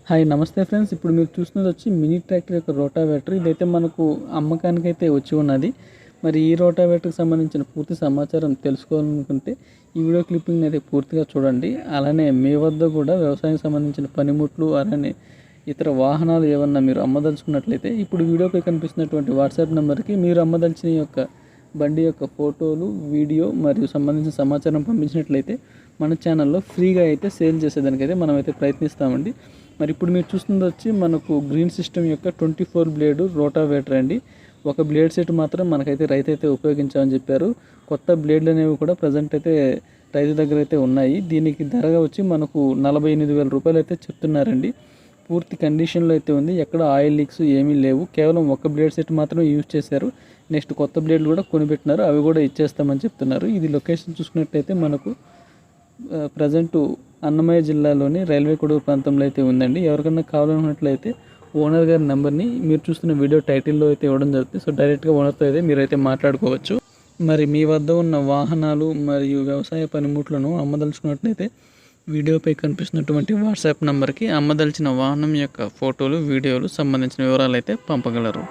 Hi నమస్తే friends. ఇప్పుడు మీరు చూస్తున్నది వచ్చి మినీ ట్రాక్టర్ యొక్క రోటావేటర్. ఇదైతే మనకు అమ్మకానికి అయితే వచ్చి ఉన్నది. మరి ఈ రోటావేటర్కి సంబంధించిన పూర్తి సమాచారం తెలుసుకోవాలనుకుంటే ఈ వీడియో క్లిప్పింగ్ అయితే పూర్తిగా చూడండి. అలానే మీ వద్ద కూడా వ్యవసాయానికి సంబంధించిన పనిముట్లు అలానే ఇతర వాహనాలు ఏమన్నా మీరు అమ్మదలుచుకున్నట్లయితే ఇప్పుడు వీడియోపై కనిపిస్తున్నటువంటి వాట్సాప్ నెంబర్కి మీరు అమ్మదలిచిన యొక్క బండి యొక్క ఫోటోలు, వీడియో మరియు సంబంధించిన సమాచారం పంపించినట్లయితే మన ఛానల్లో ఫ్రీగా అయితే సేల్ చేసేదానికైతే మనమైతే ప్రయత్నిస్తామండి. మరి ఇప్పుడు మీరు చూస్తుంది వచ్చి మనకు గ్రీన్ సిస్టమ్ యొక్క 24 బ్లేడ్ రోటావేటర్ అండి. ఒక బ్లేడ్ సెట్ మాత్రం మనకైతే రైతు అయితే ఉపయోగించామని చెప్పారు. కొత్త బ్లేడ్లు అనేవి కూడా ప్రజెంట్ అయితే రైతు దగ్గర అయితే ఉన్నాయి. దీనికి ధరగా వచ్చి మనకు 48,000 రూపాయలు అయితే చెప్తున్నారండి. పూర్తి కండిషన్లో అయితే ఉంది. ఎక్కడ ఆయిల్ లీక్స్ ఏమీ లేవు. కేవలం ఒక బ్లేడ్ సెట్ మాత్రం యూజ్ చేశారు. నెక్స్ట్ కొత్త బ్లేడ్లు కూడా కొనిపెట్టినారు, అవి కూడా ఇచ్చేస్తామని చెప్తున్నారు. ఇది లొకేషన్ చూసుకున్నట్లయితే మనకు ప్రజెంటు అన్నమయ్య జిల్లాలోని రైల్వే కొడుకు ప్రాంతంలో అయితే ఉందండి. ఎవరికన్నా కావాలనుకున్నట్లయితే ఓనర్ గారి నెంబర్ని మీరు చూస్తున్న వీడియో టైటిల్లో అయితే ఇవ్వడం జరుగుతుంది. సో డైరెక్ట్గా ఓనర్తో అయితే మీరైతే మాట్లాడుకోవచ్చు. మరి మీ వద్ద ఉన్న వాహనాలు మరియు వ్యవసాయ పనిముట్లను అమ్మదలుచుకున్నట్లయితే వీడియోపై కనిపిస్తున్నటువంటి వాట్సాప్ నెంబర్కి అమ్మదలిచిన వాహనం యొక్క ఫోటోలు, వీడియోలు సంబంధించిన వివరాలు అయితే పంపగలరు.